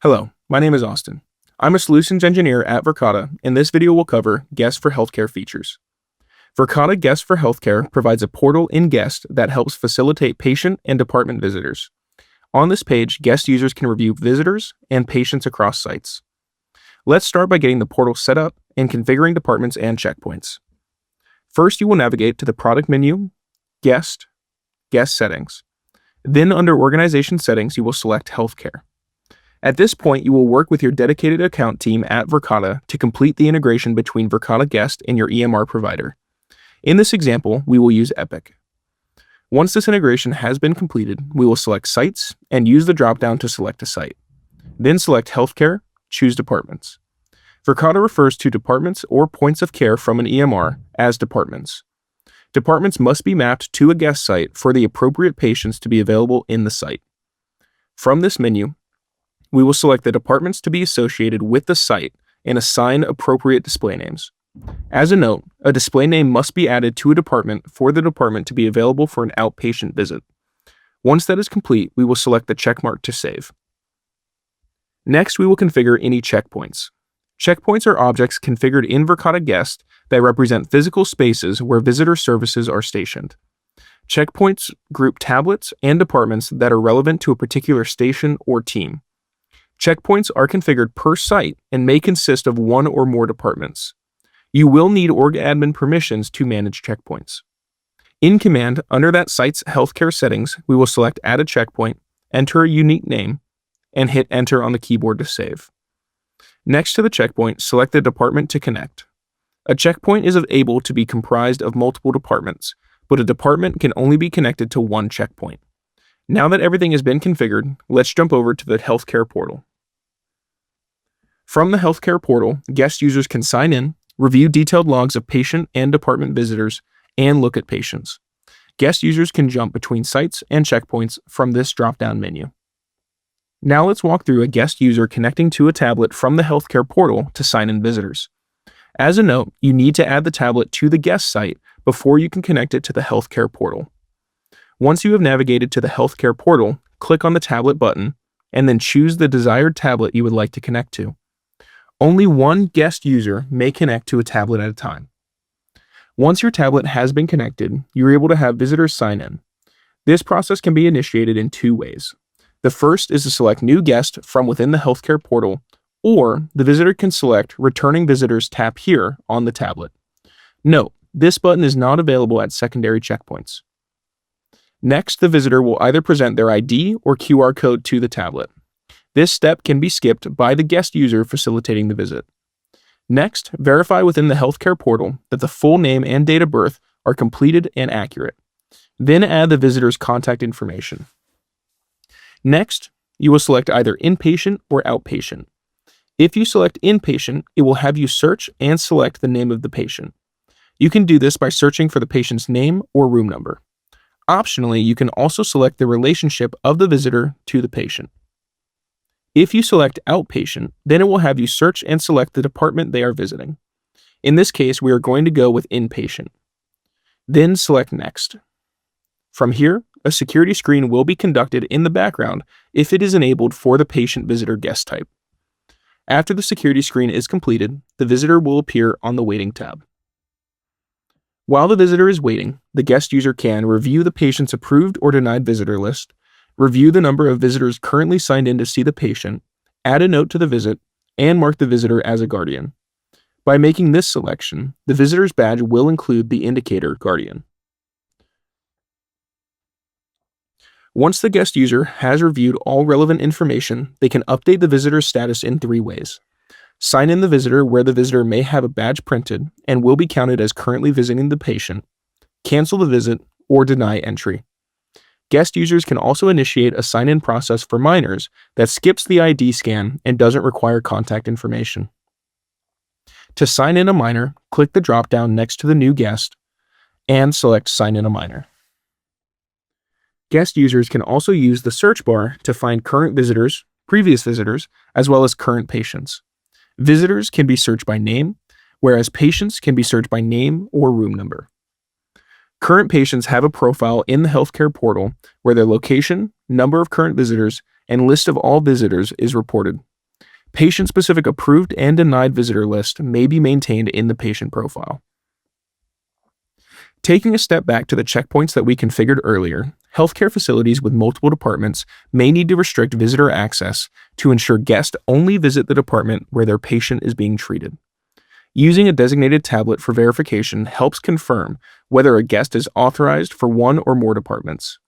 Hello, my name is Austin. I'm a solutions engineer at Verkada, and this video will cover Guest for Healthcare features. Verkada Guest for Healthcare provides a portal in Guest that helps facilitate patient and department visitors. On this page, Guest users can review visitors and patients across sites. Let's start by getting the portal set up and configuring departments and checkpoints. First, you will navigate to the Product menu, Guest, Guest Settings. Then under Organization Settings, you will select Healthcare. At this point, you will work with your dedicated account team at Verkada to complete the integration between Verkada Guest and your EMR provider. In this example, we will use Epic. Once this integration has been completed, we will select Sites and use the dropdown to select a site. Then select Healthcare, choose Departments. Verkada refers to departments or points of care from an EMR as departments. Departments must be mapped to a guest site for the appropriate patients to be available in the site. From this menu, we will select the departments to be associated with the site and assign appropriate display names. As a note, a display name must be added to a department for the department to be available for an outpatient visit. Once that is complete, we will select the checkmark to save. Next, we will configure any checkpoints. Checkpoints are objects configured in Verkada Guest that represent physical spaces where visitor services are stationed. Checkpoints group tablets and departments that are relevant to a particular station or team. Checkpoints are configured per site and may consist of one or more departments. You will need org admin permissions to manage checkpoints. In command, under that site's healthcare settings, we will select Add a checkpoint, enter a unique name, and hit Enter on the keyboard to save. Next to the checkpoint, select the department to connect. A checkpoint is able to be comprised of multiple departments, but a department can only be connected to one checkpoint. Now that everything has been configured, let's jump over to the Healthcare portal. From the Healthcare portal, guest users can sign in, review detailed logs of patient and department visitors, and look at patients. Guest users can jump between sites and checkpoints from this drop-down menu. Now let's walk through a guest user connecting to a tablet from the Healthcare portal to sign in visitors. As a note, you need to add the tablet to the guest site before you can connect it to the Healthcare portal. Once you have navigated to the Healthcare portal, click on the tablet button, and then choose the desired tablet you would like to connect to. Only one guest user may connect to a tablet at a time. Once your tablet has been connected, you're able to have visitors sign in. This process can be initiated in two ways. The first is to select New Guest from within the Healthcare portal, or the visitor can select Returning Visitors tab here on the tablet. Note, this button is not available at secondary checkpoints. Next, the visitor will either present their ID or QR code to the tablet. This step can be skipped by the guest user facilitating the visit. Next, verify within the Healthcare portal that the full name and date of birth are completed and accurate. Then add the visitor's contact information. Next, you will select either inpatient or outpatient. If you select inpatient, it will have you search and select the name of the patient. You can do this by searching for the patient's name or room number. Optionally, you can also select the relationship of the visitor to the patient. If you select outpatient, then it will have you search and select the department they are visiting. In this case, we are going to go with inpatient. Then select Next. From here, a security screen will be conducted in the background if it is enabled for the patient visitor guest type. After the security screen is completed, the visitor will appear on the Waiting tab. While the visitor is waiting, the guest user can review the patient's approved or denied visitor list, review the number of visitors currently signed in to see the patient, add a note to the visit, and mark the visitor as a guardian. By making this selection, the visitor's badge will include the indicator Guardian. Once the guest user has reviewed all relevant information, they can update the visitor's status in three ways. Sign in the visitor where the visitor may have a badge printed and will be counted as currently visiting the patient, cancel the visit, or deny entry. Guest users can also initiate a sign-in process for minors that skips the ID scan and doesn't require contact information. To sign in a minor, click the drop-down next to the new guest and select Sign in a minor. Guest users can also use the search bar to find current visitors, previous visitors, as well as current patients. Visitors can be searched by name, whereas patients can be searched by name or room number. Current patients have a profile in the Healthcare portal where their location, number of current visitors, and list of all visitors is reported. Patient-specific approved and denied visitor list may be maintained in the patient profile. Taking a step back to the checkpoints that we configured earlier, healthcare facilities with multiple departments may need to restrict visitor access to ensure guests only visit the department where their patient is being treated. Using a designated tablet for verification helps confirm whether a guest is authorized for one or more departments.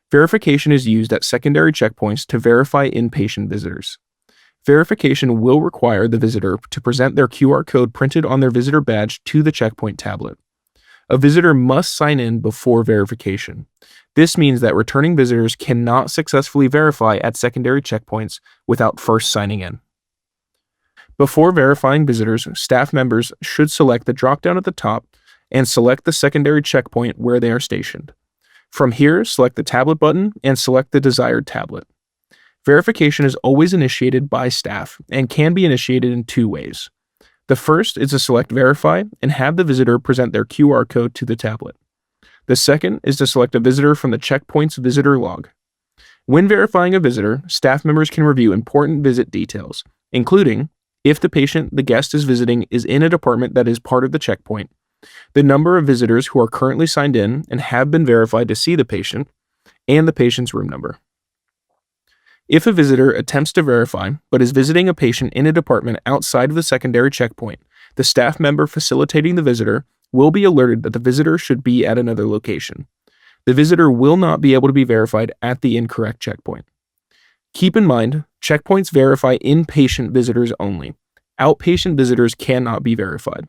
Verification is used at secondary checkpoints to verify inpatient visitors. Verification will require the visitor to present their QR code printed on their visitor badge to the checkpoint tablet. A visitor must sign in before verification. This means that returning visitors cannot successfully verify at secondary checkpoints without first signing in. Before verifying visitors, staff members should select the dropdown at the top and select the secondary checkpoint where they are stationed. From here, select the tablet button and select the desired tablet. Verification is always initiated by staff and can be initiated in two ways. The first is to select Verify and have the visitor present their QR code to the tablet. The second is to select a visitor from the checkpoint's visitor log. When verifying a visitor, staff members can review important visit details, including if the patient the guest is visiting is in a department that is part of the checkpoint, the number of visitors who are currently signed in and have been verified to see the patient, and the patient's room number. If a visitor attempts to verify but is visiting a patient in a department outside of the secondary checkpoint, the staff member facilitating the visitor will be alerted that the visitor should be at another location. The visitor will not be able to be verified at the incorrect checkpoint. Keep in mind, checkpoints verify inpatient visitors only. Outpatient visitors cannot be verified.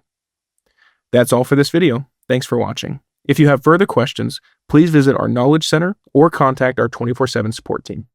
That's all for this video. Thanks for watching. If you have further questions, please visit our Knowledge Center or contact our 24/7 support team.